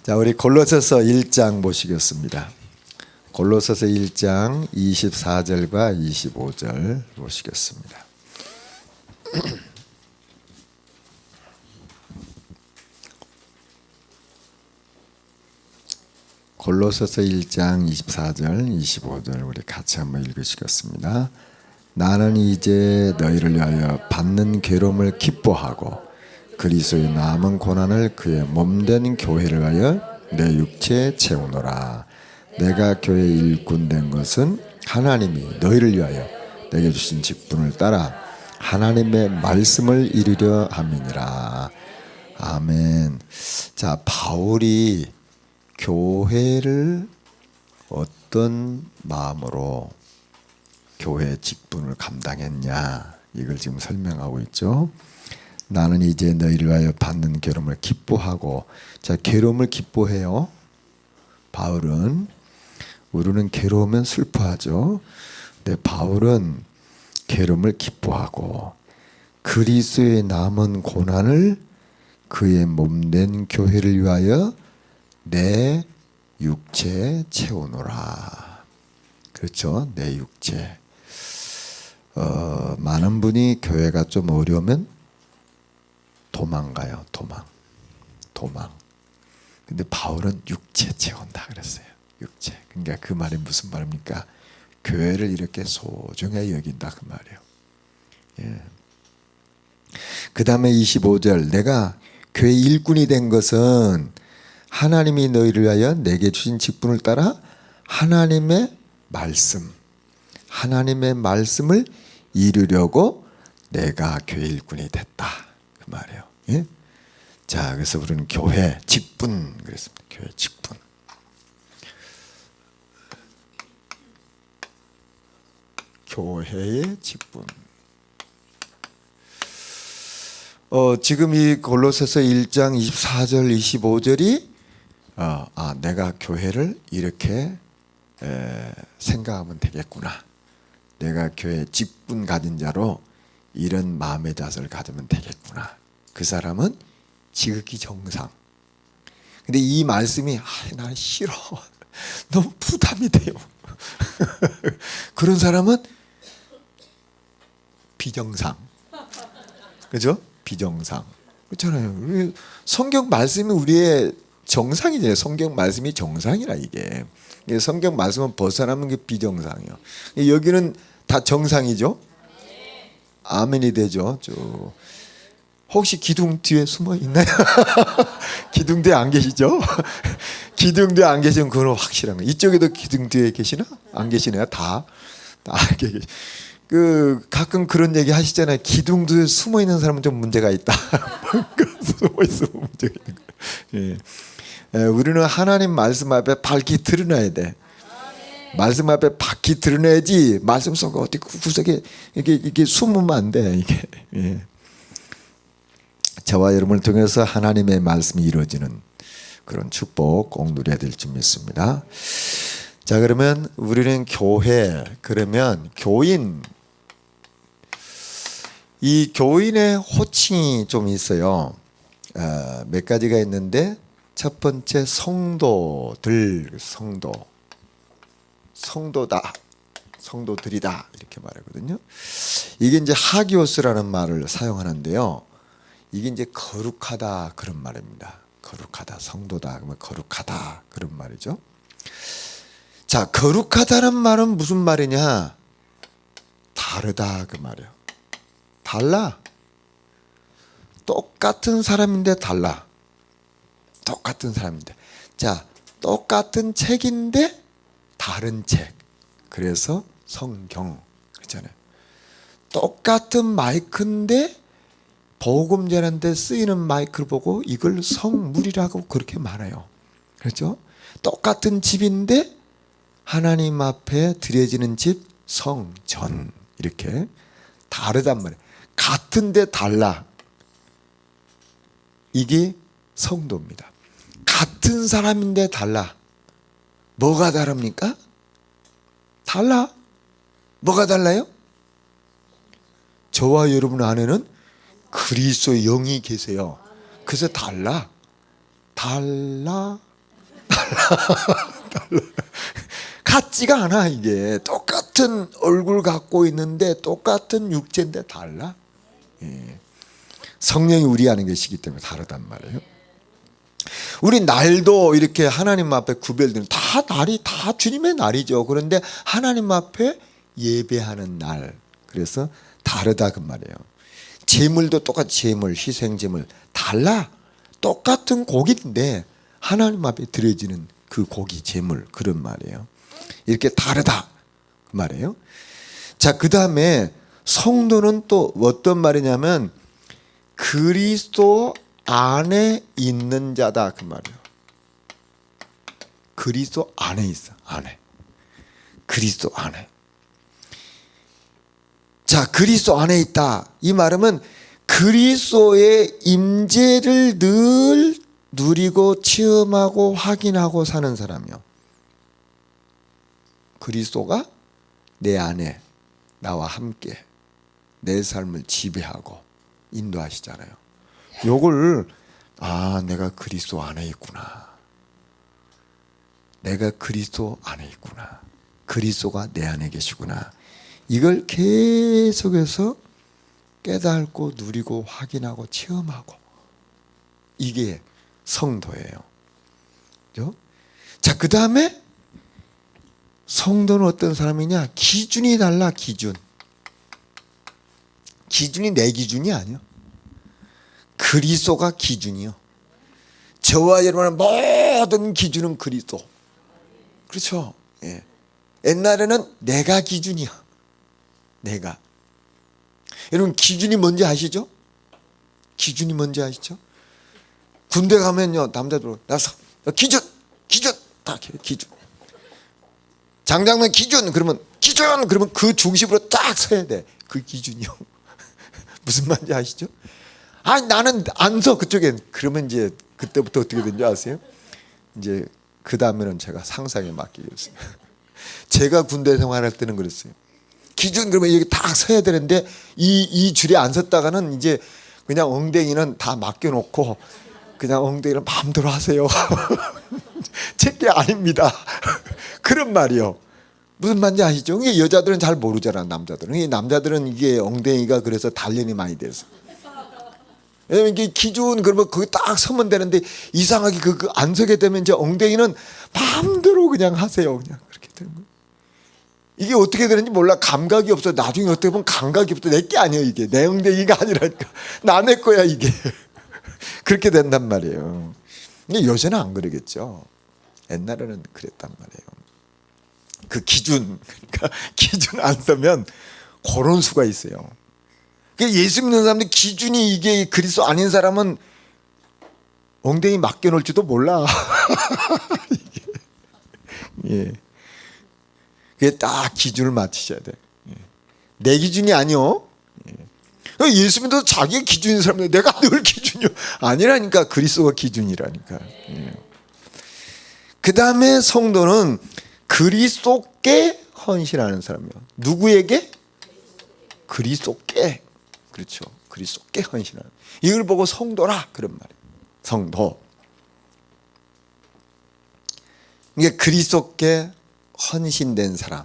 자, 우리 골로새서 1장 보시겠습니다. 골로새서 1장 24절과 25절 보시겠습니다. 골로새서 1장 24절 25절 우리 같이 한번 읽으시겠습니다. 나는 이제 너희를 위하여 받는 괴로움을 기뻐하고 그리스도의 남은 고난을 그의 몸된 교회를 위하여 내 육체에 채우노라. 내가 교회의 일꾼 된 것은 하나님이 너희를 위하여 내게 주신 직분을 따라 하나님의 말씀을 이루려 함이니라. 아멘. 자, 바울이 교회를 어떤 마음으로 교회 직분을 감당했냐, 이걸 지금 설명하고 있죠. 나는 이제 너희를 위하여 받는 괴로움을 기뻐하고, 자, 괴로움을 기뻐해요. 바울은, 우리는 괴로우면 슬퍼하죠. 근데 바울은 괴로움을 기뻐하고 그리스도의 남은 고난을 그의 몸된 교회를 위하여 내 육체에 채우노라. 그렇죠, 내 육체. 많은 분이 교회가 좀 어려우면 도망가요. 도망. 근데 바울은 육체 채운다 그랬어요. 육체. 그러니까 그 말이 무슨 말입니까? 교회를 이렇게 소중히 여긴다, 그 말이에요. 예. 그 다음에 25절, 내가 교회 일꾼이 된 것은 하나님이 너희를 위하여 내게 주신 직분을 따라 하나님의 말씀을 이루려고 내가 교회 일꾼이 됐다, 그 말이에요. 예? 자, 그래서 우리는 교회 직분 그랬습니다. 교회 직분. 교회의 직분. 지금 이 골로새서 1장 24절 25절이 내가 교회를 이렇게 생각하면 되겠구나. 내가 교회 직분 가진 자로 이런 마음의 자세를 가지면 되겠구나. 그 사람은 지극히 정상. 근데 이 말씀이 난 싫어, 너무 부담이 돼요. 그런 사람은 비정상. 그죠? 비정상. 그렇잖아요. 성경 말씀이 우리의 정상이잖아요. 성경 말씀이 정상이라 이게. 성경 말씀은 벗어나면 게 비정상이에요. 여기는 다 정상이죠? 아멘이 되죠. 혹시 기둥 뒤에 숨어 있나요? 기둥 뒤에 안 계시죠? 기둥 뒤에 안 계시면 그건 확실한 거예요. 이쪽에도 기둥 뒤에 계시나? 안 계시네요. 다 계시. 가끔 그런 얘기 하시잖아요. 기둥 뒤에 숨어 있는 사람은 좀 문제가 있다. 숨어 있으면 문제가 있는 거예요. 예. 우리는 하나님 말씀 앞에 밝히 드러나야 돼. 말씀 앞에 밝히 드러내야지. 말씀 속에 어디 구석에 이게 숨으면 안 돼. 이게. 예. 저와 여러분을 통해서 하나님의 말씀이 이루어지는 그런 축복 꼭 누려야 될 줄 믿습니다. 자, 그러면 우리는 교회, 그러면 교인, 이 교인의 호칭이 좀 있어요. 몇 가지가 있는데, 첫 번째 성도들, 성도다, 성도들이다, 이렇게 말하거든요. 이게 이제 하기오스라는 말을 사용하는데요. 이게 이제 거룩하다, 그런 말입니다. 거룩하다, 성도다, 그러면 거룩하다, 그런 말이죠. 자, 거룩하다는 말은 무슨 말이냐? 다르다, 그 말이에요. 달라. 똑같은 사람인데 달라. 똑같은 사람인데. 자, 똑같은 책인데 다른 책. 그래서 성경. 그렇잖아요. 똑같은 마이크인데 복음 전하는데 쓰이는 마이크를 보고 이걸 성물이라고 그렇게 말해요. 그렇죠? 똑같은 집인데 하나님 앞에 드려지는 집 성전, 이렇게 다르단 말이에요. 같은데 달라. 이게 성도입니다. 같은 사람인데 달라. 뭐가 다릅니까? 달라. 뭐가 달라요? 저와 여러분 안에는 그리스도의 영이 계세요. 그래서 달라. 달라. 같지가 않아. 이게 똑같은 얼굴 갖고 있는데 똑같은 육체인데 달라. 예. 성령이 우리 안에 계시기 때문에 다르단 말이에요. 우리 날도 이렇게 하나님 앞에 구별되는, 다 날이 다 주님의 날이죠. 그런데 하나님 앞에 예배하는 날, 그래서 다르다 그 말이에요. 제물도 똑같이 제물, 희생제물 달라. 똑같은 고기인데 하나님 앞에 드려지는 그 고기, 제물, 그런 말이에요. 이렇게 다르다 그 말이에요. 자, 그 다음에 성도는 또 어떤 말이냐면 그리스도 안에 있는 자다 그 말이에요. 그리스도 안에 있어. 안에. 그리스도 안에. 자, 그리스도 안에 있다. 이 말은 그리스도의 임재를 늘 누리고 체험하고 확인하고 사는 사람이요. 그리스도가 내 안에 나와 함께 내 삶을 지배하고 인도하시잖아요. 요걸 내가 그리스도 안에 있구나. 내가 그리스도 안에 있구나. 그리스도가 내 안에 계시구나. 이걸 계속해서 깨닫고 누리고 확인하고 체험하고, 이게 성도예요. 그죠? 자, 그 다음에 성도는 어떤 사람이냐? 기준이 달라. 기준이 내 기준이 아니요. 그리스도가 기준이요. 저와 여러분의 모든 기준은 그리스도. 그렇죠? 예. 옛날에는 내가 기준이야. 내가. 여러분 기준이 뭔지 아시죠? 기준이 뭔지 아시죠? 군대 가면요, 남자들 나서 기준 딱 해. 기준. 장장면 기준 그러면 그 중심으로 딱 서야 돼. 그 기준이요. 무슨 말인지 아시죠? 나는 안 서 그쪽엔. 그러면 이제 그때부터 어떻게 된지 아세요? 이제 그 다음에는 제가 상상에 맡기겠어요. 제가 군대 생활할 때는 그랬어요. 기준 그러면 여기 딱 서야 되는데 이 줄에 안 섰다가는 이제 그냥 엉덩이는 다 맡겨놓고 그냥 엉덩이를 마음대로 하세요. 제게 아닙니다. 그런 말이요. 무슨 말인지 아시죠? 이게 여자들은 잘 모르잖아. 남자들은 이게 엉덩이가 그래서 단련이 많이 돼서. 왜냐면 이게 기준 그러면 거기 딱 서면 되는데 이상하게 안 서게 되면 이제 엉덩이는 마음대로 그냥 하세요. 그냥 그렇게 되는 거예요. 이게 어떻게 되는지 몰라. 감각이 없어. 나중에 어떻게 보면 감각이 없어. 내 게 아니에요. 이게 내 엉덩이가 아니라니까. 내 거야 이게. 그렇게 된단 말이에요. 근데 요새는 안 그러겠죠. 옛날에는 그랬단 말이에요. 그 기준, 그러니까 기준 안 서면 그런 수가 있어요. 예수 믿는 사람들 기준이 이게 그리스도 아닌 사람은 엉덩이 맡겨놓을지도 몰라. 예. 그게 딱 기준을 맞추셔야 돼. 내 기준이 아니요. 예수 믿어도 자기의 기준인 사람들 내가 늘 기준이요. 아니라니까. 그리스도가 기준이라니까. 그 다음에 성도는 그리스도께 헌신하는 사람이요. 누구에게? 그리스도께. 그렇죠. 그리스도께 헌신하는. 이걸 보고 성도라 그런 말이에요. 성도. 이게 그리스도께 헌신된 사람,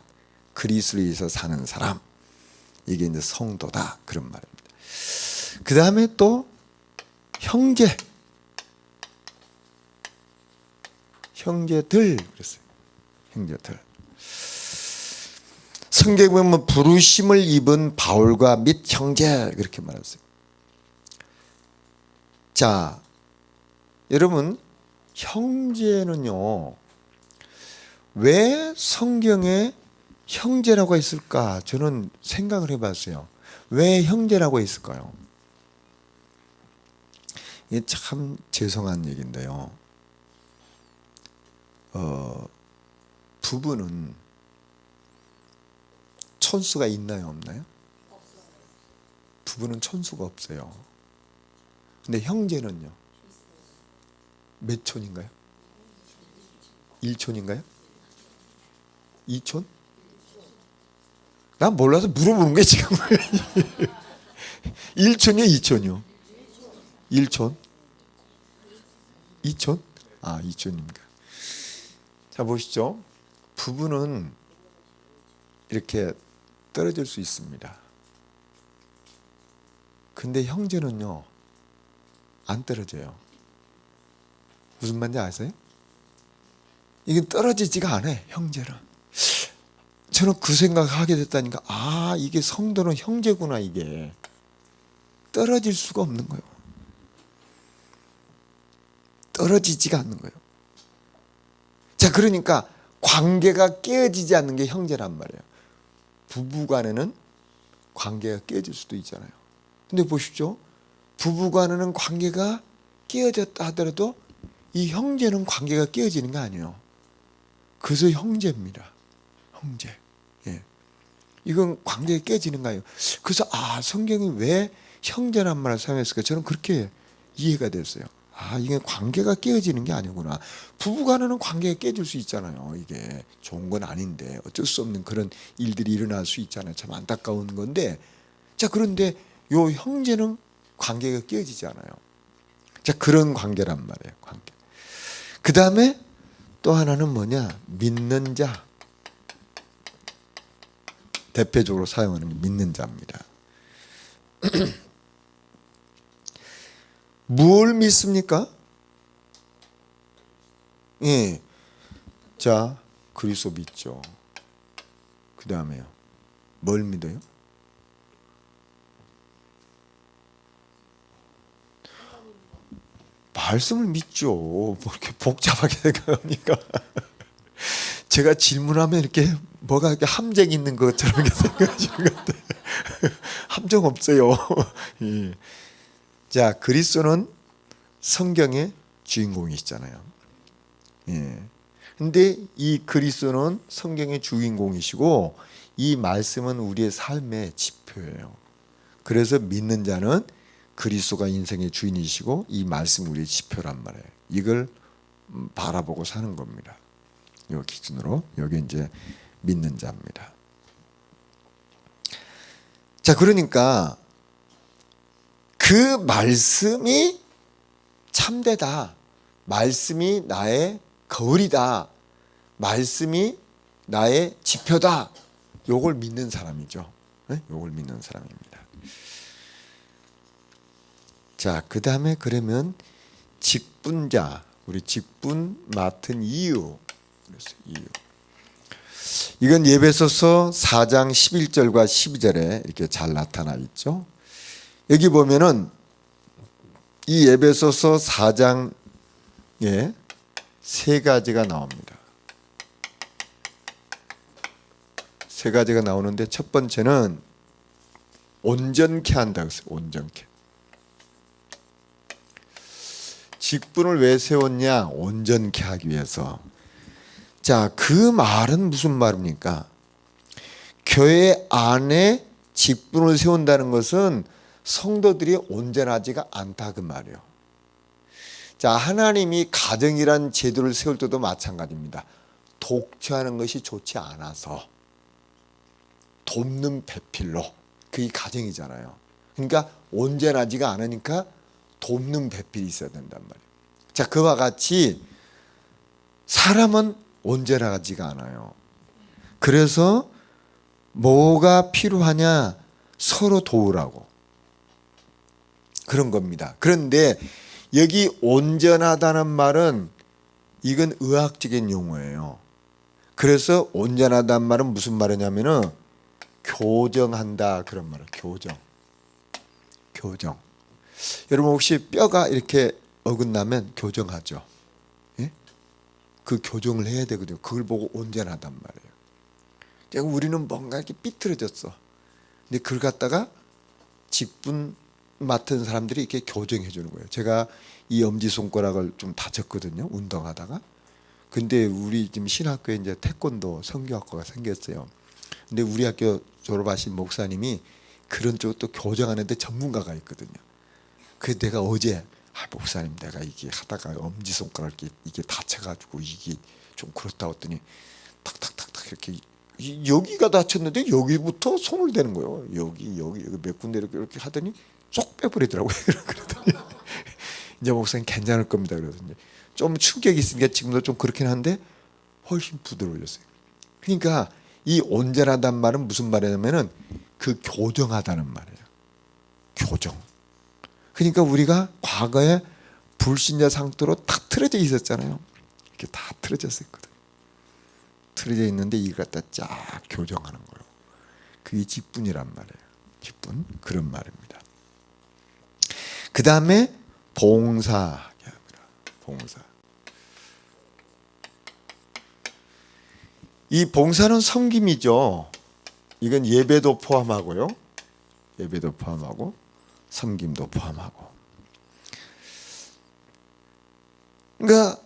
그리스도를 위해서 사는 사람, 이게 이제 성도다 그런 말입니다. 그 다음에 또 형제들 그랬어요. 형제들. 성경에 보면 부르심을 입은 바울과 및 형제 그렇게 말했어요. 자, 여러분 형제는요, 왜 성경에 형제라고 했을까? 저는 생각을 해봤어요. 왜 형제라고 했을까요? 이게 참 죄송한 얘기인데요. 부부는 촌수가 있나요, 없나요? 부부는 촌수가 없어요. 근데 형제는요? 몇 촌인가요? 1촌인가요? 2촌? 난 몰라서 물어보는 거야 지금. 1촌이요 2촌이요? 1촌? 2촌? 2촌입니까? 자 보시죠. 부부는 이렇게 떨어질 수 있습니다. 근데 형제는요 안 떨어져요. 무슨 말인지 아세요? 이게 떨어지지가 않아요. 형제는. 저는 그 생각을 하게 됐다니까. 아, 이게 성도는 형제구나. 이게 떨어질 수가 없는 거예요. 떨어지지가 않는 거예요. 자, 그러니까 관계가 깨어지지 않는 게 형제란 말이에요. 부부간에는 관계가 깨질 수도 있잖아요. 근데 보십시오. 부부간에는 관계가 깨어졌다 하더라도 이 형제는 관계가 깨어지는 게 아니에요. 그래서 형제입니다. 형제. 예. 이건 관계가 깨지는 거예요. 그래서 성경이 왜 형제란 말을 사용했을까? 저는 그렇게 이해가 됐어요. 이게 관계가 깨어지는 게 아니구나. 부부간에는 관계가 깨질 수 있잖아요. 이게 좋은 건 아닌데 어쩔 수 없는 그런 일들이 일어날 수 있잖아요. 참 안타까운 건데. 자, 그런데 요 형제는 관계가 깨어지지 않아요. 자, 그런 관계란 말이에요. 관계. 그 다음에 또 하나는 뭐냐? 믿는 자. 대표적으로 사용하는 게 믿는 자입니다. 뭘 믿습니까? 예. 자, 그리스도 믿죠. 그 다음에요. 뭘 믿어요? 말씀을 믿죠. 뭐 이렇게 복잡하게 생각합니까? 제가 질문하면 이렇게 뭐가 이렇게 함정 있는 것처럼 생각하시는 것 같아요. 함정 없어요. 예. 자, 그리스도는 성경의 주인공이시잖아요. 예. 근데 이 그리스도는 성경의 주인공이시고 이 말씀은 우리의 삶의 지표예요. 그래서 믿는 자는 그리스도가 인생의 주인이시고 이 말씀 우리의 지표란 말이에요. 이걸 바라보고 사는 겁니다. 이 기준으로 여기 이제 믿는 자입니다. 자, 그러니까 그 말씀이 참되다. 말씀이 나의 거울이다. 말씀이 나의 지표다. 요걸 믿는 사람이죠. 네? 요걸 믿는 사람입니다. 자, 그 다음에 그러면 직분자, 우리 직분 맡은 이유. 그래서 이유. 이건 예배소서 4장 11절과 12절에 이렇게 잘 나타나 있죠. 여기 보면은 이 예배소서 4장에 세 가지가 나옵니다. 세 가지가 나오는데 첫 번째는 온전케 한다고 했어요. 온전케. 직분을 왜 세웠냐? 온전케 하기 위해서. 자, 그 말은 무슨 말입니까? 교회 안에 직분을 세운다는 것은 성도들이 온전하지가 않다 그 말이에요. 자, 하나님이 가정이란 제도를 세울 때도 마찬가지입니다. 독처하는 것이 좋지 않아서 돕는 배필로, 그게 가정이잖아요. 그러니까 온전하지가 않으니까 돕는 배필이 있어야 된단 말이에요. 자, 그와 같이 사람은 온전하지가 않아요. 그래서 뭐가 필요하냐? 서로 도우라고. 그런 겁니다. 그런데 여기 온전하다는 말은 이건 의학적인 용어예요. 그래서 온전하다는 말은 무슨 말이냐면은 교정한다 그런 말이에요. 교정. 여러분 혹시 뼈가 이렇게 어긋나면 교정하죠. 예? 그 교정을 해야 되거든요. 그걸 보고 온전하단 말이에요. 우리는 뭔가 이렇게 삐뚤어졌어. 근데 그걸 갖다가 직분 맡은 사람들이 이렇게 교정해 주는 거예요. 제가 이 엄지손가락을 좀 다쳤거든요. 운동하다가. 근데 우리 지금 신학교에 이제 태권도 성교학과가 생겼어요. 근데 우리 학교 졸업하신 목사님이 그런 쪽도 교정하는데 전문가가 있거든요. 그래서 내가 어제 목사님 내가 이게 하다가 엄지손가락이 이게 다쳐가지고 이게 좀 그렇다고 했더니 탁탁탁탁 이렇게 여기가 다쳤는데 여기부터 손을 대는 거예요. 여기 몇 군데 이렇게 하더니 쏙 빼버리더라고요. 그러더니 이제 목사님 괜찮을 겁니다. 그러더니 좀 충격이 있으니까 지금도 좀 그렇긴 한데 훨씬 부드러워졌어요. 그러니까 이 온전하다는 말은 무슨 말이냐면은 그 교정하다는 말이에요. 교정. 그러니까 우리가 과거에 불신자 상태로 탁 틀어져 있었잖아요. 이렇게 다 틀어져 있었거든. 틀어져 있는데 이걸 갖다 쫙 교정하는 거예요. 그게 직분이란 말이에요. 직분. 그런 말입니다. 그 다음에 봉사. 봉사. 이 봉사는 섬김이죠. 이건 예배도 포함하고요. 예배도 포함하고 섬김도 포함하고. 그러니까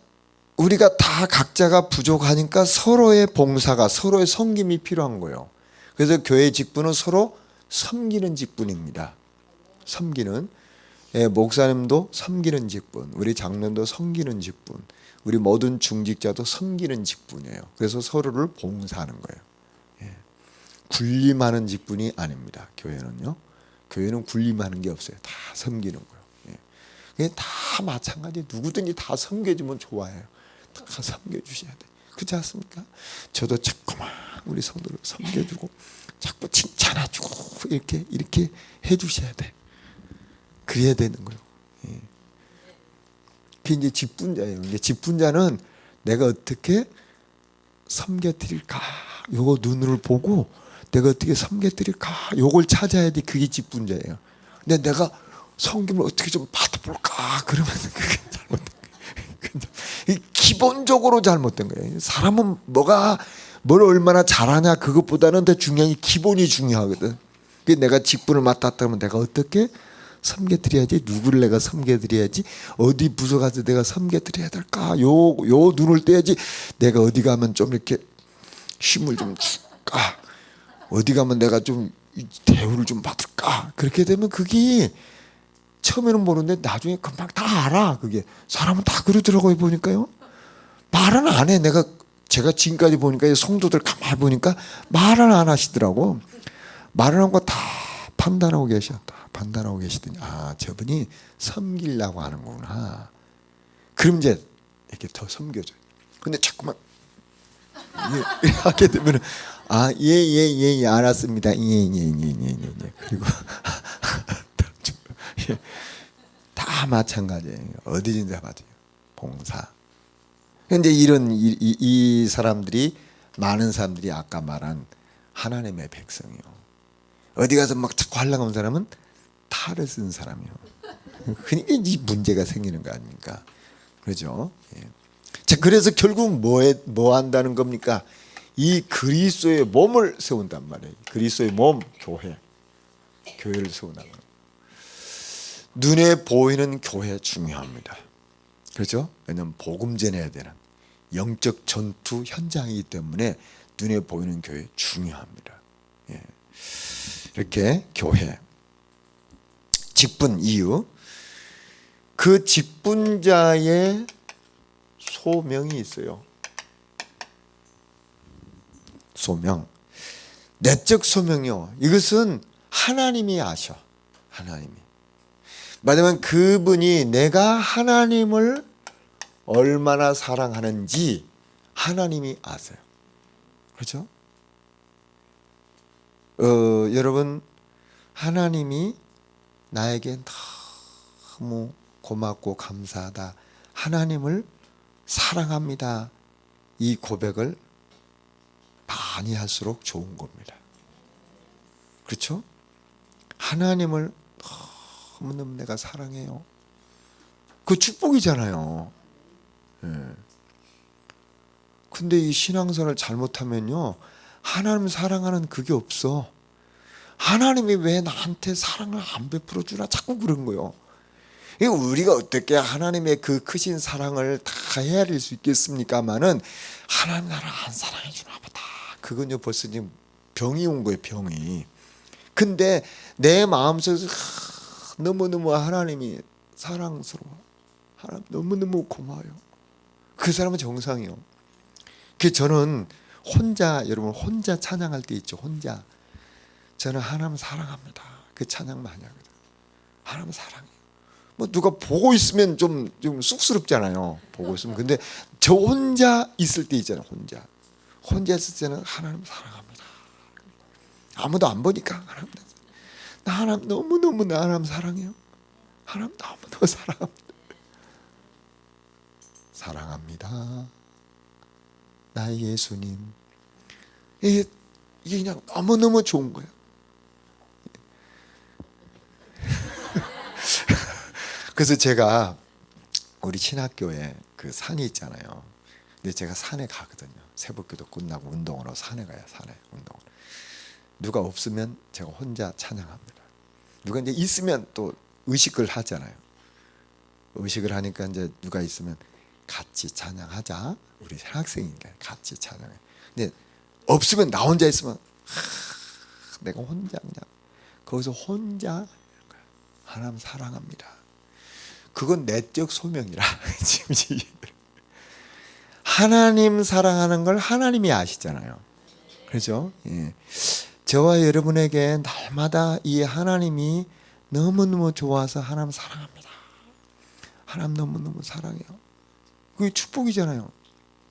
우리가 다 각자가 부족하니까 서로의 봉사가, 서로의 섬김이 필요한 거예요. 그래서 교회 직분은 서로 섬기는 직분입니다. 섬기는. 목사님도 섬기는 직분, 우리 장로도 섬기는 직분, 우리 모든 중직자도 섬기는 직분이에요. 그래서 서로를 봉사하는 거예요. 군림하는 직분이 아닙니다. 교회는요. 교회는 군림하는 게 없어요. 다 섬기는 거예요. 그게 다 마찬가지. 누구든지 다 섬겨주면 좋아해요. 다 섬겨주셔야 돼. 그렇지 않습니까? 저도 자꾸만 우리 성도를 섬겨주고 자꾸 칭찬해주고 이렇게 해주셔야 돼. 그래야 되는 거예요. 그게 이제 직분자예요. 이제 직분자는 내가 어떻게 섬겨드릴까? 요거 눈을 보고 내가 어떻게 섬겨드릴까? 요걸 찾아야 돼. 그게 직분자예요. 근데 내가 섬김을 어떻게 좀 받아볼까? 그러면 그게 잘못된 거예요. 기본적으로 잘못된 거예요. 사람은 뭘 얼마나 잘하냐 그것보다는 더 중요한 게 기본이 중요하거든. 내가 직분을 맡았다면 내가 어떻게 섬겨드려야지, 누구를 내가 섬겨드려야지, 어디 부서 가서 내가 섬겨드려야 될까, 요 눈을 떼야지, 내가 어디 가면 좀 이렇게 힘을 좀 줄까, 어디 가면 내가 좀 대우를 좀 받을까. 그렇게 되면 그게 처음에는 모르는데 나중에 금방 다 알아. 그게 사람은 다 그러더라고요. 보니까요. 말은 안 해. 제가 지금까지 보니까 성도들 가만히 보니까 말은 안 하시더라고. 말을 한 거 다 판단하고 계셨다. 판단하고 계시더니 저분이 섬기려고 하는 거구나. 그럼 이제 이렇게 더 섬겨줘요. 근데 자꾸만 하게 되면 예, 알았습니다. 예. 그리고 다 마찬가지예요. 어디든지 다 맞아요. 봉사. 근데 이 사람들이, 많은 사람들이 아까 말한 하나님의 백성이요. 어디 가서 막 자꾸 하려고 하는 사람은 탈을 쓴 사람이요. 그러니까 이 문제가 생기는 거 아닙니까? 그렇죠? 자, 그래서 결국 뭐 한다는 겁니까? 이 그리스도의 몸을 세운단 말이에요. 그리스도의 몸, 교회를 세운다는 거예요. 눈에 보이는 교회 중요합니다. 그렇죠? 왜냐하면 복음 전해야 되는 영적 전투 현장이기 때문에 눈에 보이는 교회 중요합니다. 이렇게 교회 직분 이유, 그 직분자의 소명이 있어요. 소명, 내적 소명이요. 이것은 하나님이 아셔. 하나님이. 말하자면 그분이 내가 하나님을 얼마나 사랑하는지 하나님이 아세요. 그렇죠? 여러분, 하나님이 나에게 너무 고맙고 감사하다, 하나님을 사랑합니다, 이 고백을 많이 할수록 좋은 겁니다. 그렇죠? 하나님을 너무너무 내가 사랑해요. 그 축복이잖아요. 근데 이 신앙생활을 잘못하면요, 하나님 사랑하는 그게 없어. 하나님이 왜 나한테 사랑을 안 베풀어 주나 자꾸 그런 거요. 우리가 어떻게 하나님의 그 크신 사랑을 다 헤아릴 수 있겠습니까마는 하나님 나를 안 사랑해 주나 보다. 그건요 벌써 지금 병이 온 거예요, 병이. 근데 내 마음속에서 너무너무 하나님이 사랑스러워, 하나님 너무너무 고마워요. 그 사람은 정상이요. 그 저는 여러분 혼자 찬양할 때 있죠. 혼자 저는 하나님 사랑합니다, 그 찬양 많이 하거든. 하나님 사랑해요. 뭐 누가 보고 있으면 좀 쑥스럽잖아요. 보고 있으면. 근데 저 혼자 있을 때 있잖아요. 혼자 있을 때는 하나님 사랑합니다. 아무도 안 보니까 나 하나님 너무너무 나 하나님 사랑해요. 하나님 너무너무 사랑합니다. 나의 예수님. 이게 그냥 너무너무 좋은 거예요. 그래서 제가 우리 신학교에 그 산이 있잖아요. 근데 제가 산에 가거든요. 새벽기도 끝나고 운동으로 산에 가요. 산에 운동. 누가 없으면 제가 혼자 찬양합니다. 누가 이제 있으면 또 의식을 하잖아요. 의식을 하니까 이제 누가 있으면 같이 찬양하자. 우리 학생이니까 같이 찬양해. 근데 없으면 나 혼자 있으면 내가 혼자 그냥 거기서 혼자 하나님 사랑합니다. 그건 내적 소명이라. 하나님 사랑하는 걸 하나님이 아시잖아요. 그렇죠? 예. 저와 여러분에게 날마다 이 하나님이 너무너무 좋아서 하나님 사랑합니다. 하나님 너무너무 사랑해요. 그게 축복이잖아요.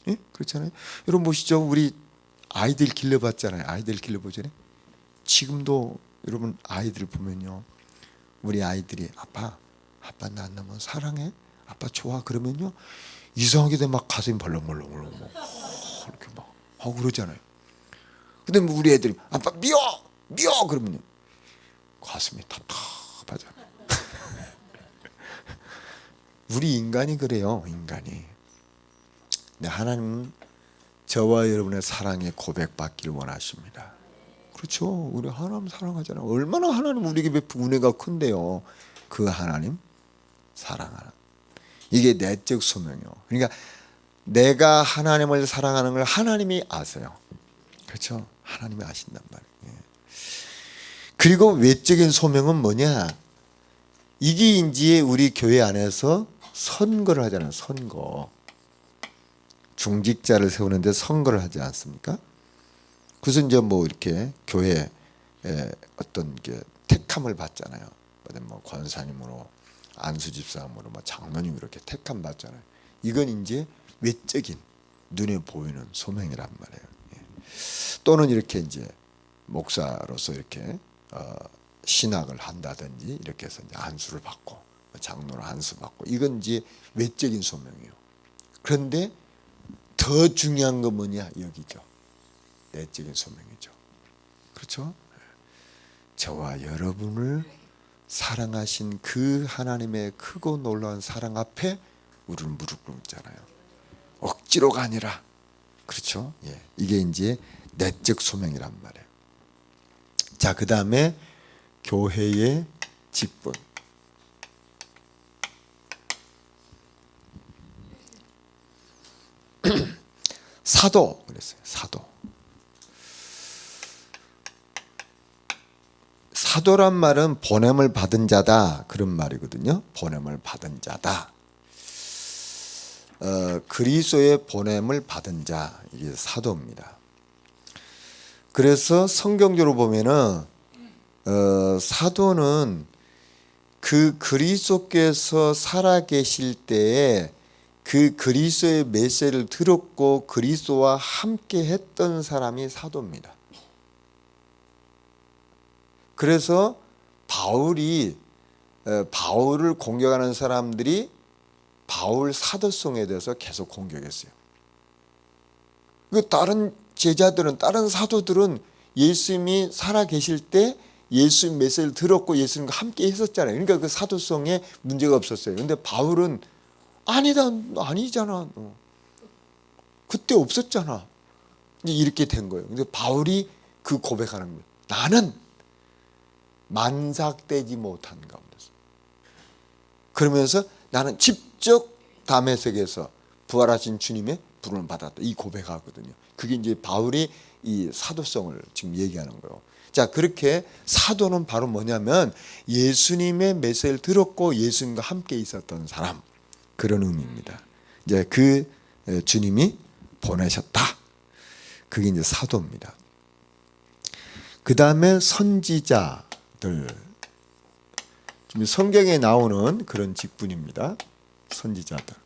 예? 그렇잖아요. 여러분 보시죠. 우리 아이들 길러봤잖아요. 아이들 길러보잖아요. 지금도 여러분 아이들 보면요. 우리 아이들이 아빠 나 너무 사랑해. 아빠 좋아. 그러면요. 이상하게 막 가슴이 벌렁벌렁 이렇게 막 하고 그러잖아요. 근데 우리 애들이 아빠 미워 그러면요. 가슴이 답답하잖아요. 우리 인간이 그래요. 인간이. 근데 하나님은 저와 여러분의 사랑에 고백받기를 원하십니다. 그렇죠. 우리 하나님 사랑하잖아요. 얼마나 하나님 우리에게 베푼 은혜가 큰데요. 그 하나님 사랑하는. 이게 내적 소명이요. 그러니까 내가 하나님을 사랑하는 걸 하나님이 아세요. 그렇죠. 하나님이 아신단 말이에요. 그리고 외적인 소명은 뭐냐. 이게 이제 우리 교회 안에서 선거를 하잖아요. 선거. 중직자를 세우는데 선거를 하지 않습니까? 그래서 이제 뭐 이렇게 교회에 어떤 게 택함을 받잖아요. 뭐 권사님으로, 안수집사님으로, 뭐 장로님 이렇게 택함 받잖아요. 이건 이제 외적인 눈에 보이는 소명이란 말이에요. 또는 이렇게 이제 목사로서 이렇게 신학을 한다든지 이렇게 해서 이제 안수를 받고 장로로 안수 받고 이건 이제 외적인 소명이에요. 그런데 더 중요한 건 뭐냐 여기죠. 내적인 소명이죠. 그렇죠? 저와 여러분을 사랑하신 그 하나님의 크고 놀라운 사랑 앞에 우리는 무릎 꿇잖아요. 억지로가 아니라. 그렇죠? 예. 이게 이제 내적 소명이란 말이에요. 자, 그 다음에 교회의 직분. 사도 그랬어요. 사도란 말은 보냄을 받은 자다 그런 말이거든요. 보냄을 받은 자다. 그리스도의 보냄을 받은 자 이게 사도입니다. 그래서 성경적으로 보면은 사도는 그 그리스도께서 살아계실 때에 그 그리스도의 메시지를 들었고 그리스도와 함께 했던 사람이 사도입니다. 그래서 바울을 공격하는 사람들이 바울 사도성에 대해서 계속 공격했어요. 다른 제자들은 다른 사도들은 예수님이 살아계실 때 예수님 메시지를 들었고 예수님과 함께 했었잖아요. 그러니까 그 사도성에 문제가 없었어요. 그런데 바울은 아니잖아. 그때 없었잖아. 이제 이렇게 된 거예요. 근데 바울이 그 고백하는 거예요. 나는 만삭되지 못한 가운데서. 그러면서 나는 직접 다메섹에서 부활하신 주님의 부름을 받았다. 이 고백하거든요. 그게 이제 바울이 이 사도성을 지금 얘기하는 거예요. 자, 그렇게 사도는 바로 뭐냐면 예수님의 메시지를 들었고 예수님과 함께 있었던 사람. 그런 의미입니다. 이제 그 주님이 보내셨다. 그게 이제 사도입니다. 그 다음에 선지자들. 성경에 나오는 그런 직분입니다. 선지자들.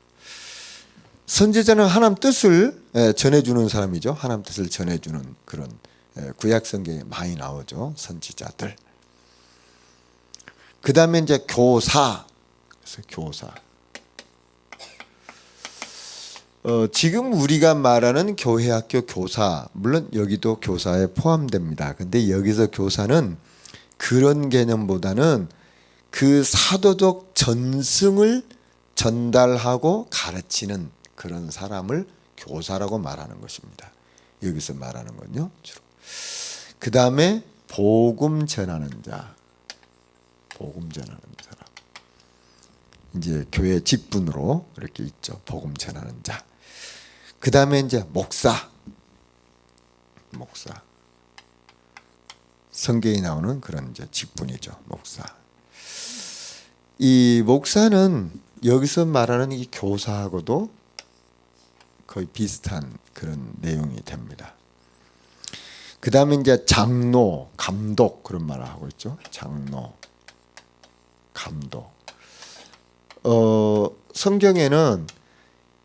선지자는 하나님 뜻을 전해주는 사람이죠. 하나님 뜻을 전해주는 그런 구약 성경에 많이 나오죠. 선지자들. 그 다음에 이제 교사. 그래서 교사. 지금 우리가 말하는 교회학교 교사, 물론 여기도 교사에 포함됩니다. 근데 여기서 교사는 그런 개념보다는 그 사도적 전승을 전달하고 가르치는 그런 사람을 교사라고 말하는 것입니다. 여기서 말하는 건요. 주로. 그 다음에 복음 전하는 자. 복음 전하는 사람. 이제 교회 직분으로 이렇게 있죠. 복음 전하는 자. 그 다음에 이제 목사. 목사. 성경에 나오는 그런 이제 직분이죠. 목사. 이 목사는 여기서 말하는 이 교사하고도 거의 비슷한 그런 내용이 됩니다. 그 다음에 이제 장로, 감독 그런 말을 하고 있죠. 장로, 감독. 성경에는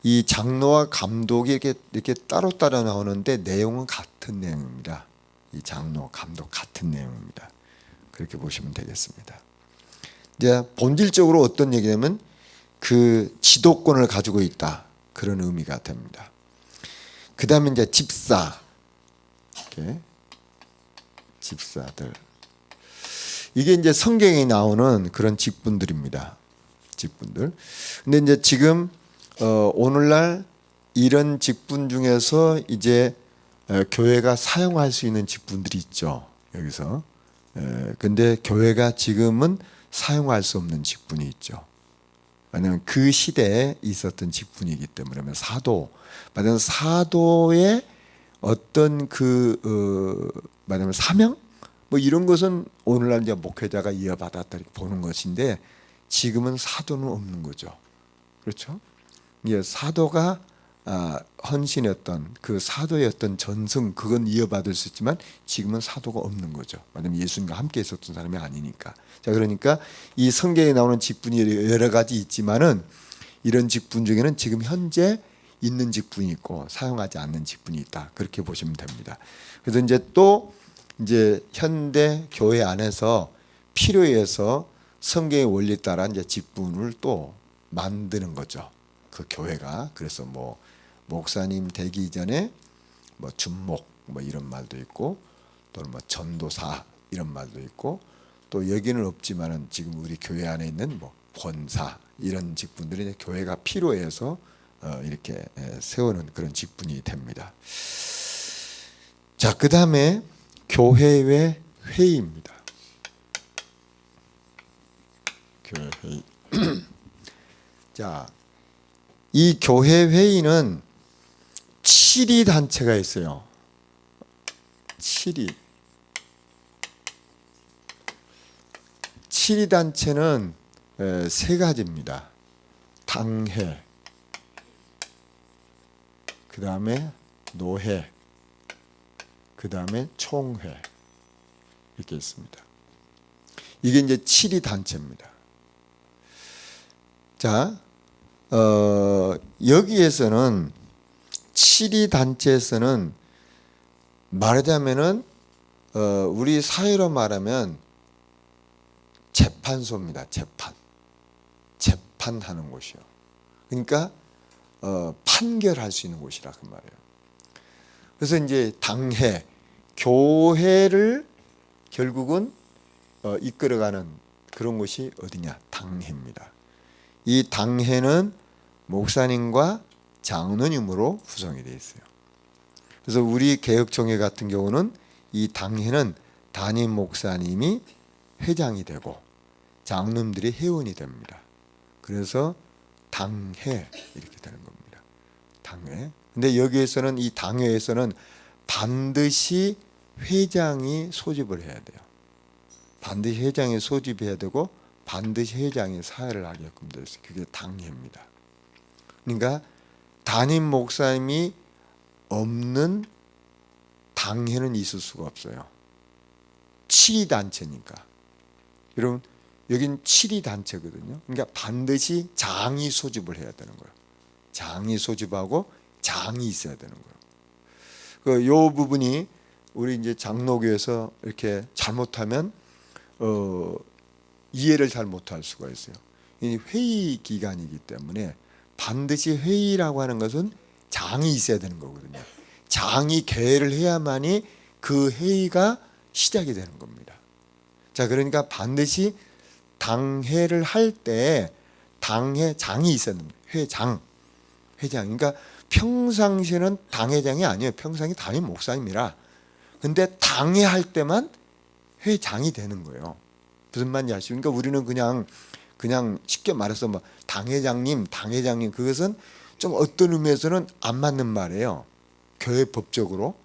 이 장로와 감독이 이렇게 따로따로 나오는데 내용은 같은 내용입니다. 이 장로, 감독 같은 내용입니다. 그렇게 보시면 되겠습니다. 이제 본질적으로 어떤 얘기냐면 그 지도권을 가지고 있다. 그런 의미가 됩니다. 그 다음에 이제 집사. 이렇게 집사들. 이게 이제 성경에 나오는 그런 직분들입니다. 직분들. 근데 이제 지금 오늘날 이런 직분 중에서 이제 교회가 사용할 수 있는 직분들이 있죠. 여기서. 근데 교회가 지금은 사용할 수 없는 직분이 있죠. 왜냐하면 그 시대에 있었던 직분이기 때문에 사도, 말하자면 사도의 어떤 말하자면 사명, 뭐 이런 것은 오늘날 이제 목회자가 이어받았다 이렇게 보는 것인데 지금은 사도는 없는 거죠. 그렇죠? 예, 사도가 헌신했던 그 사도의 어떤 전승 그건 이어받을 수 있지만 지금은 사도가 없는 거죠. 왜냐하면 예수님과 함께 있었던 사람이 아니니까. 자, 그러니까 이 성경에 나오는 직분이 여러 가지 있지만은 이런 직분 중에는 지금 현재 있는 직분이 있고 사용하지 않는 직분이 있다. 그렇게 보시면 됩니다. 그래서 이제 또 이제 현대 교회 안에서 필요해서 성경의 원리에 따라 이제 직분을 또 만드는 거죠. 그 교회가. 그래서 뭐 목사님 되기 전에 뭐 준목 뭐 이런 말도 있고 또는 뭐 전도사 이런 말도 있고 또 여기는 없지만은 지금 우리 교회 안에 있는 뭐 권사 이런 직분들이 이제 교회가 필요해서 이렇게 세우는 그런 직분이 됩니다. 자, 그 다음에 교회의 회의입니다. 교회 회의. 자, 이 교회 회의는 7위 단체가 있어요. 7위. 7위 단체는 세 가지입니다. 당회, 그 다음에 노회, 그 다음에 총회 이렇게 있습니다. 이게 이제 7위 단체입니다. 자, 여기에서는 7위 단체에서는 말하자면은 우리 사회로 말하면 재판소입니다. 재판하는 곳이요. 그러니까 판결할 수 있는 곳이라 그 말이에요. 그래서 이제 당회, 교회를 결국은 이끌어가는 그런 곳이 어디냐? 당회입니다. 이 당회는 목사님과 장로님으로 구성이 되어 있어요. 그래서 우리 개혁총회 같은 경우는 이 당회는 담임 목사님이 회장이 되고 장로님들이 회원이 됩니다. 그래서 당회 이렇게 되는 겁니다. 당회. 근데 여기에서는 이 당회에서는 반드시 회장이 소집을 해야 돼요. 반드시 회장이 소집해야 되고 반드시 회장이 사회를 하게끔 되어 있어요. 그게 당회입니다. 그러니까 담임 목사님이 없는 당회는 있을 수가 없어요. 7위 단체니까. 여러분 여긴 7위 단체거든요. 그러니까 반드시 장이 소집을 해야 되는 거예요. 장이 소집하고 장이 있어야 되는 거예요. 요 부분이 우리 이제 장로교에서 이렇게 잘못하면 이해를 잘 못할 수가 있어요. 이 회의 기간이기 때문에 반드시 회의라고 하는 것은 장이 있어야 되는 거거든요. 장이 개회를 해야만이 그 회의가 시작이 되는 겁니다. 자, 그러니까 반드시 당회를 할 때 당회장이 있어야 됩니다. 회장. 그러니까 평상시에는 당회장이 아니에요. 평상시 담임 목사님이라. 근데 당회 할 때만 회장이 되는 거예요. 무슨 말인지 아시죠? 그러니까 우리는 그냥 쉽게 말해서 뭐 당회장님 그것은 좀 어떤 의미에서는 안 맞는 말이에요. 교회 법적으로.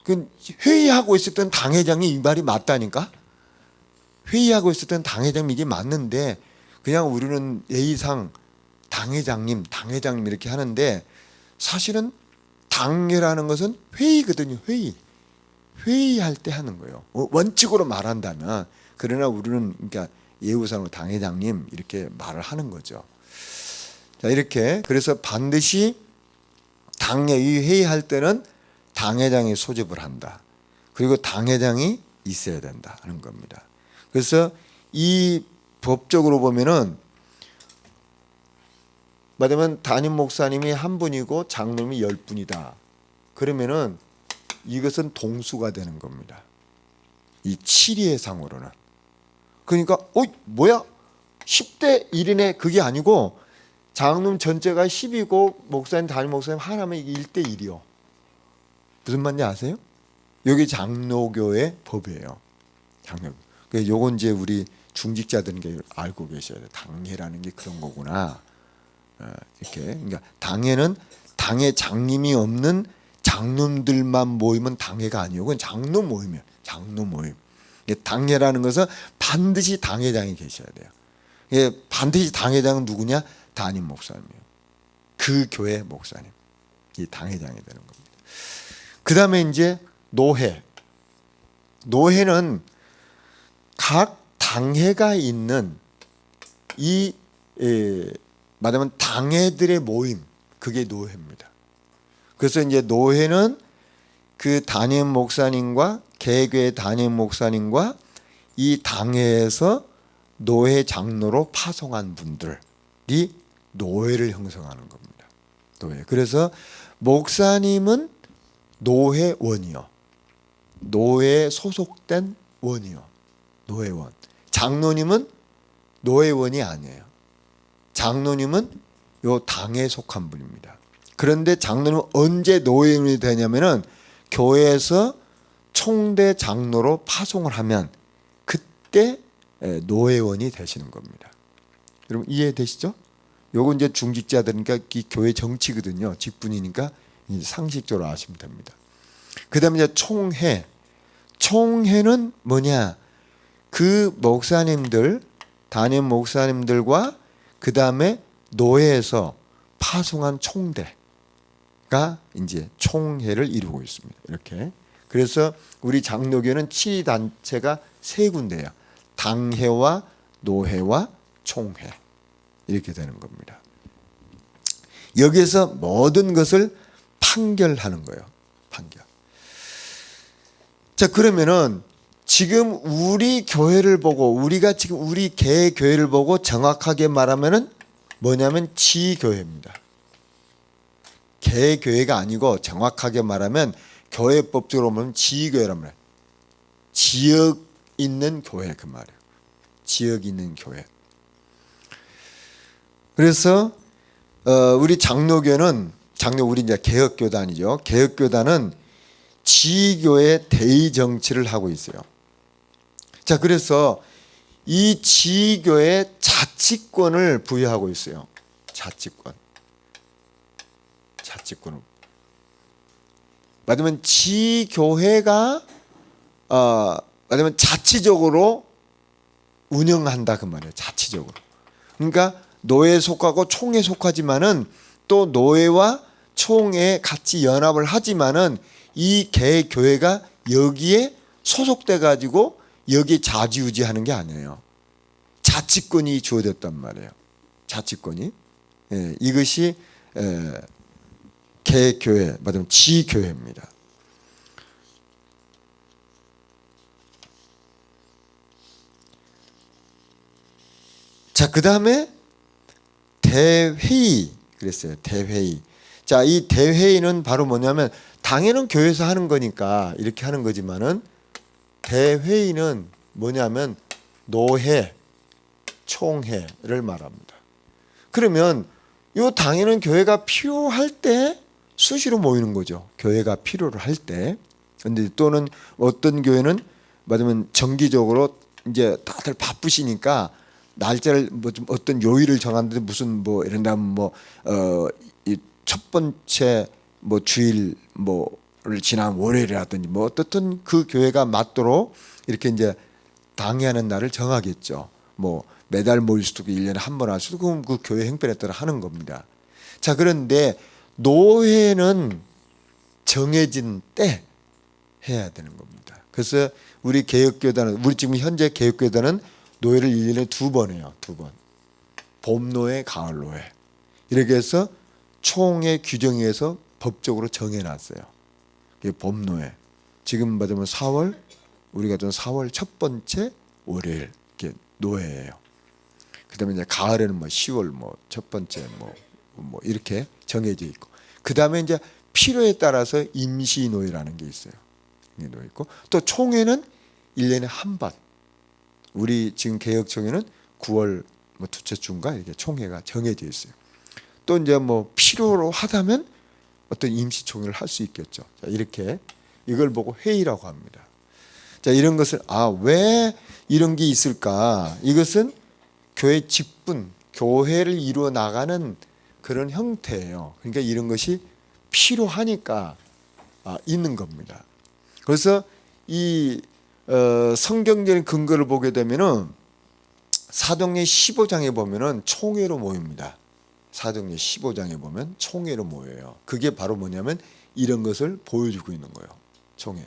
그 회의하고 있을 때는 당회장이 이 말이 맞다니까. 회의하고 있을 때는 당회장이 이게 맞는데 그냥 우리는 예의상 당회장님 이렇게 하는데 사실은 당회라는 것은 회의거든요. 회의할 때 하는 거예요. 원칙으로 말한다면. 그러나 우리는 그러니까 예우상으로 당회장님 이렇게 말을 하는 거죠. 자, 이렇게 그래서 반드시 당회의 회의할 때는 당회장이 소집을 한다. 그리고 당회장이 있어야 된다 하는 겁니다. 그래서 이 법적으로 보면은 말하자면 담임 목사님이 한 분이고 장로님이 10분이다. 그러면은 이것은 동수가 되는 겁니다. 이 7위의 상으로는. 그러니까 뭐야? 10대 1이네. 그게 아니고 장로님 전체가 10이고 목사님 담임 목사님 하나면 이게 1대 1이요. 무슨 말인지 아세요? 여기 장로교의 법이에요. 장로교. 그래서 요건 이제 우리 중직자들은 게 알고 계셔야 돼요. 당회라는 게 그런 거구나. 이렇게. 그러니까 당회는 당회 장님이 없는 장로들만 모이면 당회가 아니고 그건 장로 모임이에요. 장로 모임. 당회라는 것은 반드시 당회장이 계셔야 돼요. 반드시 당회장은 누구냐? 담임 목사님이에요. 그 교회 목사님. 이 당회장이 되는 겁니다. 그 다음에 이제 노회. 노회는 각 당회가 있는 이 말하면 당회들의 모임, 그게 노회입니다. 그래서 이제 노회는 그 담임 목사님과 개교회 담임 목사님과 이 당회에서 노회 장로로 파송한 분들이 노회를 형성하는 겁니다. 노회. 그래서 목사님은 노회원이요. 노회에 소속된 원이요. 노회원. 장로님은 노회원이 아니에요. 장로님은 요 당에 속한 분입니다. 그런데 장로님은 언제 노회원이 되냐면은 교회에서 총대 장로로 파송을 하면 그때 노회원이 되시는 겁니다. 여러분 이해되시죠? 요건 이제 중직자들이니까 이 교회 정치거든요. 직분이니까 상식적으로 아시면 됩니다. 그 다음에 이제 총회. 총회는 뭐냐? 그 목사님들, 담임 목사님들과 그 다음에 노회에서 파송한 총대가 이제 총회를 이루고 있습니다. 이렇게. 그래서 우리 장로교는 7위 단체가 세 군데예요. 당회와 노회와 총회. 이렇게 되는 겁니다. 여기에서 모든 것을 판결하는 거예요. 판결. 자, 그러면은 지금 우리 교회를 보고 우리가 지금 우리 개 교회를 보고 정확하게 말하면은 뭐냐면 지교회입니다. 개 교회가 아니고 정확하게 말하면 교회법적으로 보면 지교회란 말이에요. 지역 있는 교회 그 말이에요. 지역 있는 교회. 그래서 우리 장로교는 우리 이제 개혁교단이죠. 개혁교단은 지교의 대의 정치를 하고 있어요. 자, 그래서 이 지교에 자치권을 부여하고 있어요. 자치권을. 말하자면 지교회가 말하자면 자치적으로 운영한다 그 말이에요. 자치적으로. 그러니까 노회에 속하고 총회에 속하지만은 또 노회와 총회에 같이 연합을 하지만은 이 개교회가 여기에 소속돼 가지고 여기 좌지우지하는 게 아니에요. 자치권이 주어졌단 말이에요. 자치권이. 이것이 개교회, 말하면 지교회입니다. 자, 그 다음에 대회의 그랬어요. 대회의. 자, 이 대회의는 바로 뭐냐면 당연은 교회에서 하는 거니까 이렇게 하는 거지만은 대회의는 뭐냐면 노회, 총회를 말합니다. 그러면 이 당연은 교회가 필요할 때 수시로 모이는 거죠. 교회가 필요로 할 때. 근데 또는 어떤 교회는 말하면 정기적으로 이제 다들 바쁘시니까 날짜를 뭐 좀 어떤 요일을 정하는데 무슨 뭐 이런다면 이 첫 번째 뭐 주일 뭐를 지난 월요일이라든지 뭐 어떻든 그 교회가 맞도록 이렇게 이제 당회하는 날을 정하겠죠. 뭐 매달 모일 수도 있고 1년에 한 번 할 수도 있고 그럼 그 교회 형편에 따라 하는 겁니다. 자, 그런데 노회는 정해진 때 해야 되는 겁니다. 그래서 우리 개혁교단은 우리 지금 현재 개혁교단은 노회를 1년에 2번 해요. 2번. 봄노회, 가을노회. 이렇게 해서 총회 규정에 의해서 법적으로 정해놨어요. 이게 봄노회. 지금 받으면 4월 우리가 좀 4월 첫 번째 월요일 이렇게 노회예요. 그다음에 이제 가을에는 뭐 10월 뭐 첫 번째 뭐 이렇게 정해져 있고. 그다음에 이제 필요에 따라서 임시 노회라는 게 있어요. 노회 있고 또 총회는 1년에 한 번. 우리 지금 개혁총회는 9월 뭐 둘째 주인가 이렇게 총회가 정해져 있어요. 또 이제 뭐 필요로 하다면 어떤 임시 총회를 할 수 있겠죠. 자, 이렇게 이걸 보고 회의라고 합니다. 자, 이런 것을 왜 이런 게 있을까? 이것은 교회 직분, 교회를 이루어 나가는 그런 형태예요. 그러니까 이런 것이 필요하니까 있는 겁니다. 그래서 이 성경적인 근거를 보게 되면은 사도행전 15장에 보면은 총회로 모입니다. 사도행전 15장에 보면 총회로 모여요. 그게 바로 뭐냐면 이런 것을 보여주고 있는 거예요. 총회.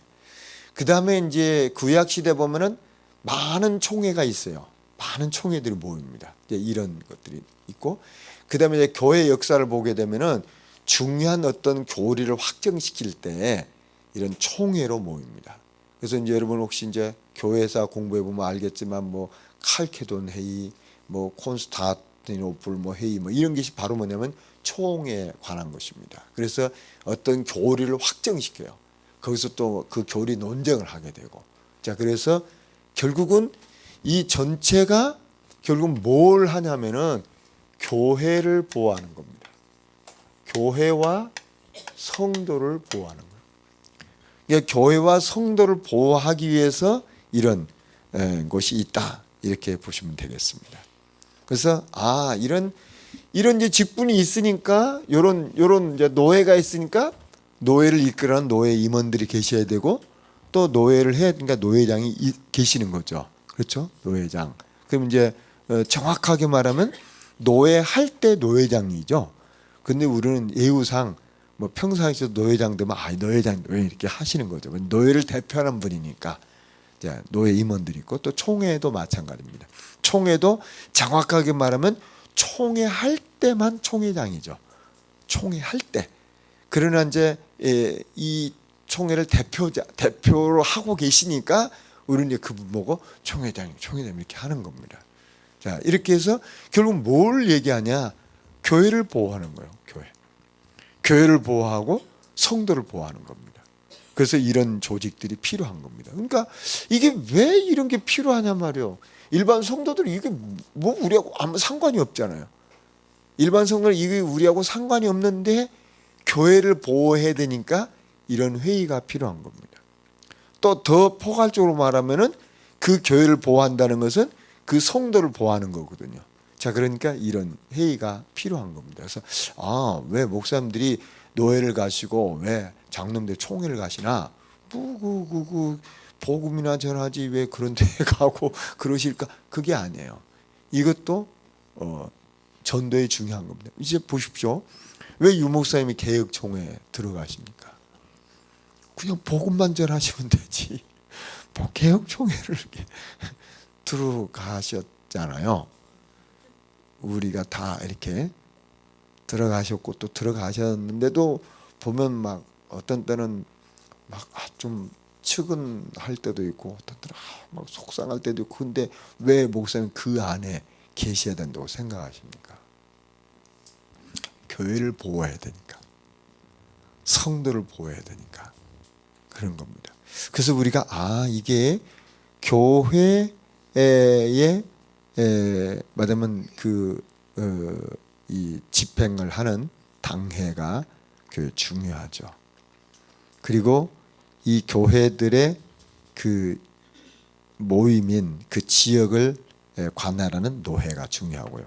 그 다음에 이제 구약 시대 보면은 많은 총회가 있어요. 많은 총회들이 모입니다. 이제 이런 것들이 있고, 그 다음에 이제 교회 역사를 보게 되면은 중요한 어떤 교리를 확정시킬 때 이런 총회로 모입니다. 그래서 이제 여러분 혹시 이제 교회사 공부해 보면 알겠지만 뭐 칼케돈 회의, 뭐 콘스탄티노플 뭐 회의 뭐 이런 것이 바로 뭐냐면 총회에 관한 것입니다. 그래서 어떤 교리를 확정시켜요. 거기서 또 그 교리 논쟁을 하게 되고. 자, 그래서 결국은 이 전체가 결국 뭘 하냐면은 교회를 보호하는 겁니다. 교회와 성도를 보호하는 거예요. 그러니까 교회와 성도를 보호하기 위해서 이런 것이 있다. 이렇게 보시면 되겠습니다. 그래서 이런 이제 직분이 있으니까 요런 이제 노예가 있으니까 노예를 이끌어가는 노예 임원들이 계셔야 되고 또 노예를 해야 되니까 노예장이 계시는 거죠. 그렇죠? 노예장. 그럼 이제 정확하게 말하면 노예할 때 노예장이죠. 근데 우리는 예우상 뭐 평상시에 노예장 되면 노예장 이렇게 하시는 거죠. 노예를 대표하는 분이니까 노예 임원들이 있고 또 총회도 마찬가지입니다. 총회도 정확하게 말하면 총회할 때만 총회장이죠. 총회할 때. 그러나 이제 이 총회를 대표로 하고 계시니까 우리는 이제 그분 보고 총회장 이렇게 하는 겁니다. 자, 이렇게 해서 결국 뭘 얘기하냐? 교회를 보호하는 거예요. 교회를 보호하고 성도를 보호하는 겁니다. 그래서 이런 조직들이 필요한 겁니다. 그러니까 이게 왜 이런 게 필요하냐 말이에요. 일반 성도들이 이게 뭐 우리하고 아무 상관이 없잖아요. 일반 성도는 이게 우리하고 상관이 없는데 교회를 보호해야 되니까 이런 회의가 필요한 겁니다. 또 더 포괄적으로 말하면은 그 교회를 보호한다는 것은 그 성도를 보호하는 거거든요. 자, 그러니까 이런 회의가 필요한 겁니다. 그래서 왜 목사님들이 노예를 가시고 왜 장로님들 총회를 가시나? 복음이나 전하지 왜 그런 데 가고 그러실까? 그게 아니에요. 이것도 전도에 중요한 겁니다. 이제 보십시오. 왜 유목사님이 개혁총회에 들어가십니까? 그냥 복음만 전하시면 되지. 개혁총회를 이렇게 들어가셨 들어가셨잖아요. 우리가 다 이렇게 들어가셨고 또 들어가셨는데도 보면 막 어떤 때는 막 좀 측은할 때도 있고 어떤 때는 막 속상할 때도 있고. 근데 왜 목사님 그 안에 계셔야 된다고 생각하십니까? 교회를 보호해야 되니까, 성도를 보호해야 되니까 그런 겁니다. 그래서 우리가 이게 교회에 말하면 이 집행을 하는 당회가 중요하죠. 그리고 이 교회들의 그 모임인 그 지역을 관할하는 노회가 중요하고요.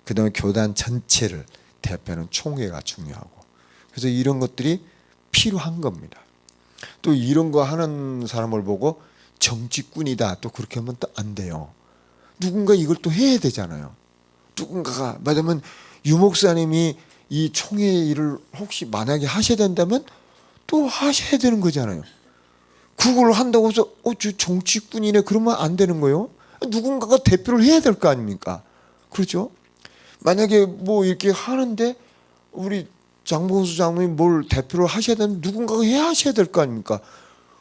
그다음에 교단 전체를 대표하는 총회가 중요하고. 그래서 이런 것들이 필요한 겁니다. 또 이런 거 하는 사람을 보고 정치꾼이다 또 그렇게 하면 또 안 돼요. 누군가 이걸 또 해야 되잖아요. 누군가가 말하면 유 목사님이 이 총회 일을 혹시 만약에 하셔야 된다면 또 하셔야 되는 거잖아요. 그걸 한다고 해서 저 정치꾼이네 그러면 안 되는 거예요. 누군가가 대표를 해야 될 거 아닙니까? 그렇죠? 만약에 뭐 이렇게 하는데 우리 장봉수 장로님 뭘 대표를 하셔야 되는 누군가가 해야 하셔야 될 거 아닙니까?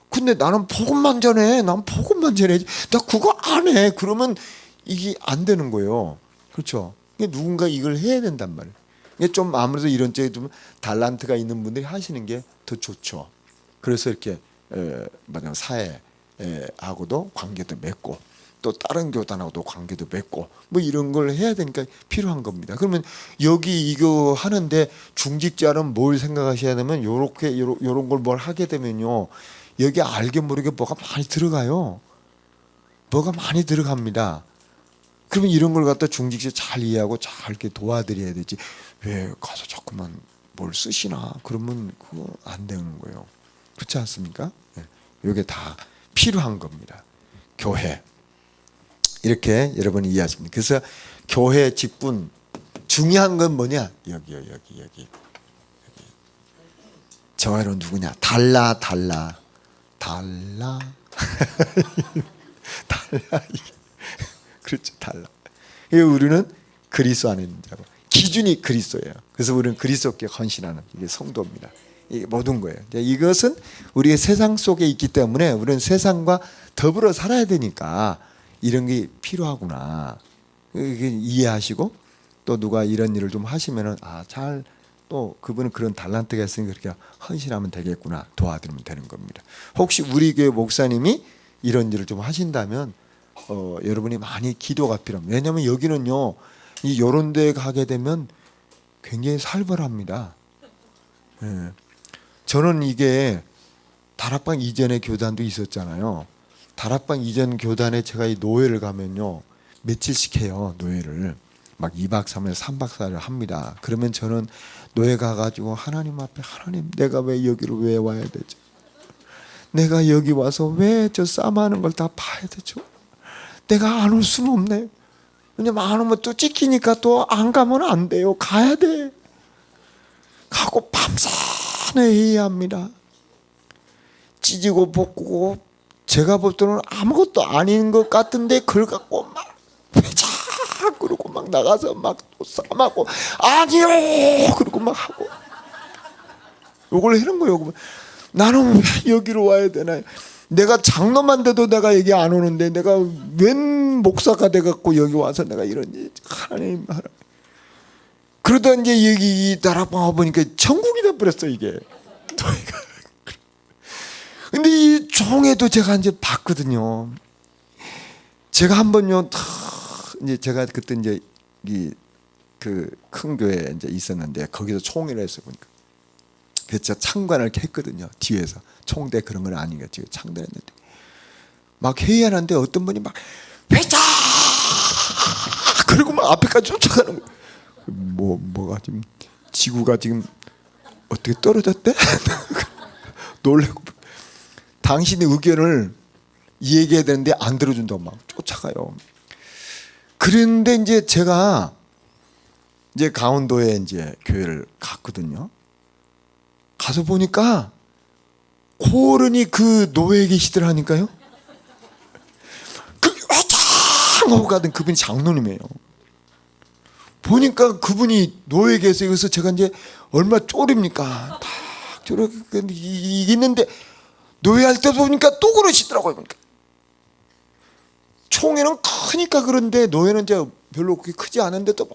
근데 나는 복음만 전해. 난 복음만 전해야지. 나 그거 안 해. 그러면 이게 안 되는 거예요. 그렇죠? 누군가 이걸 해야 된단 말이에요. 이게 좀 아무래도 이런 쪽에 좀 달란트가 있는 분들이 하시는 게 더 좋죠. 그래서 이렇게 만약 사회하고도 관계도 맺고 또 다른 교단하고도 관계도 맺고 뭐 이런 걸 해야 되니까 필요한 겁니다. 그러면 여기 이거 하는데 중직자는 뭘 생각하셔야 되면 요런 걸 뭘 하게 되면요. 여기 알게 모르게 뭐가 많이 들어가요. 뭐가 많이 들어갑니다. 그러면 이런 걸 갖다 중직자 잘 이해하고 잘 이렇게 도와드려야 되지. 왜 가서 자꾸만 뭘 쓰시나? 그러면 그거 안 되는 거예요. 그렇지 않습니까? 이게 다 필요한 겁니다. 교회. 이렇게 여러분이 이해하십니다. 그래서 교회 직분 중요한 건 뭐냐? 여기요, 여기. 저와 여러분 누구냐? 달라. 그렇죠, 달라. 우리는 그리스도 안에 있는 자고 기준이 그리스도예요. 그래서 우리는 그리스도께 헌신하는 이게 성도입니다. 이게 모든 거예요. 이것은 우리의 세상 속에 있기 때문에 우리는 세상과 더불어 살아야 되니까 이런 게 필요하구나. 이해하시고 또 누가 이런 일을 좀 하시면은 잘 또 그분은 그런 달란트가 있으니까 그렇게 헌신하면 되겠구나. 도와드리면 되는 겁니다. 혹시 우리 교회 목사님이 이런 일을 좀 하신다면 여러분이 많이 기도가 필요합니다. 왜냐하면 여기는요, 이런 데 가게 되면 굉장히 살벌합니다. 저는 이게 다락방 이전의 교단도 있었잖아요. 다락방 이전 교단에 제가 이 노예를 가면요, 며칠씩 해요. 노예를 막 2박 3일 3박 4일 합니다. 그러면 저는 노예 가가지고 하나님 앞에, 하나님 내가 왜 여기를 왜 와야 되죠? 내가 여기 와서 왜 저 싸움하는 걸 다 봐야 되죠? 내가 안 올 수는 없네. 왜냐면 안 오면 또 찍히니까 또 안 가면 안 돼요. 가야 돼. 가고 밤새내 해야 합니다. 찢고 볶고 제가 볼 때는 아무것도 아닌 것 같은데 그걸 갖고 막 회자 그러고 막 나가서 막 또 싸움하고 아니요 그러고 막 하고 요걸 하는 거예요. 나는 왜 여기로 와야 되나? 내가 장로만 돼도 내가 여기 안 오는데 내가 웬 목사가 돼갖고 여기 와서 내가 이런 일 하나님. 그러다 이제 여기 이 다락방 와보니까 천국이 돼버렸어 이게. 근데 이 종에도 제가 이제 봤거든요. 제가 한 번요, 이제 제가 그때 이제 이 그 큰 교회에 이제 있었는데 거기서 총회를 했어 보니까. 그래서 제가 창관을 이렇게 했거든요. 뒤에서 총대 그런 건 아니겠지. 창단했는데 막 회의하는데 어떤 분이 막 회장 그리고 막 앞에까지 쫓아가는 거예요. 뭐가 지금 지구가 지금 어떻게 떨어졌대? 놀래고 당신의 의견을 얘기해야 되는데 안 들어준다고 막 쫓아가요. 그런데 이제 제가 이제 강원도에 이제 교회를 갔거든요. 가서 보니까 고른이 그 노예에 계시더라니까요. 그 하고 가던 그분이 장로님이에요. 보니까 그분이 노예에 계세요. 그래서 제가 이제 얼마 쫄입니까? 딱 저렇게 있는데 노예할 때 보니까 또 그러시더라고요. 그러니까. 총회는 크니까 그런데 노예는 이제 별로 그렇게 크지 않은데도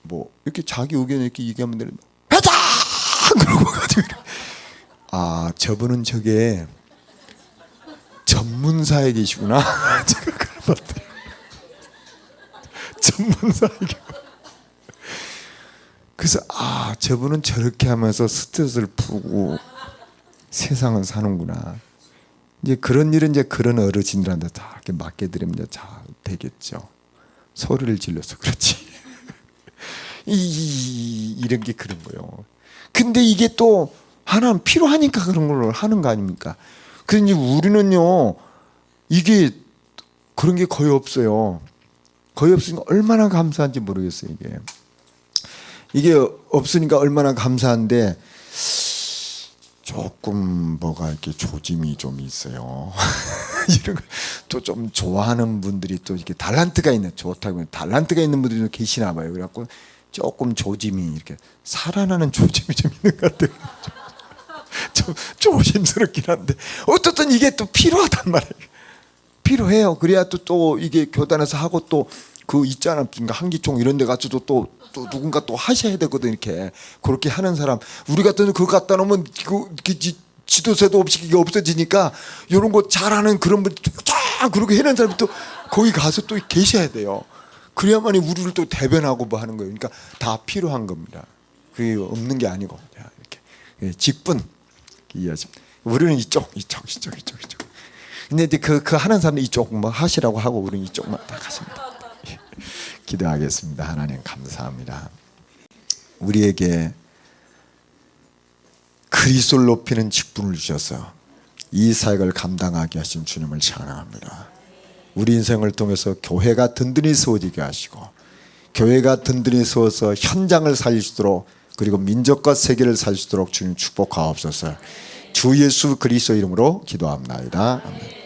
뭐 이렇게 자기 의견을 이렇게 얘기하면 되는 회장 그러고 가지고 아 저분은 저게 전문사에 계시구나. 제가 그걸 봤더니 전문사에 계시구나. 그래서 아 저분은 저렇게 하면서 스트레스를 풀고 세상을 사는구나. 이제 그런 일은 이제 그런 어르신들한테 다 이렇게 맡겨드리면 이제 잘 되겠죠. 소리를 질러서 그렇지. 이런 게 그런 거예요. 근데 이게 또 하나는 필요하니까 그런 걸 하는 거 아닙니까? 근데 우리는요 이게 그런 게 거의 없어요. 거의 없으니까 얼마나 감사한지 모르겠어요. 이게 없으니까 얼마나 감사한데 조금 뭐가 이렇게 조짐이 좀 있어요. 이런 또 좀 좋아하는 분들이 또 이렇게 달란트가 있는 좋다고 달란트가 있는 분들이 좀 계시나 봐요. 그래갖고 조금 조짐이 이렇게 살아나는 조짐이 좀 있는 것 같아요. 좀 조심스럽긴 한데 어떻든 이게 또 필요하단 말이에요. 필요해요. 그래야 또 이게 교단에서 하고 또 그 있잖아, 한기총 이런 데 가서도 또 누군가 또 하셔야 되거든. 이렇게 그렇게 하는 사람 우리 같은 그거 갖다 놓으면 지도세도 없이 이게 없어지니까 이런 거 잘하는 그런 분 쫙 그렇게 해낸 사람이 또 거기 가서 또 계셔야 돼요. 그래야만이 우리를 또 대변하고 뭐 하는 거예요. 그러니까 다 필요한 겁니다. 그게 없는 게 아니고 이렇게 직분 이해하십니다. 우리는 이쪽. 근데 이제 그 하는 사람들 이쪽 뭐 하시라고 하고 우리는 이쪽만 다 가십니다. 기도하겠습니다. 하나님 감사합니다. 우리에게 그리스도를 높이는 직분을 주셔서 이 사역을 감당하게 하신 주님을 찬양합니다. 우리 인생을 통해서 교회가 든든히 세워지게 하시고 교회가 든든히 세워서 현장을 살릴 수 있도록 그리고 민족과 세계를 살릴 수 있도록 주님 축복하옵소서. 주 예수 그리스도 이름으로 기도합나이다. 아멘.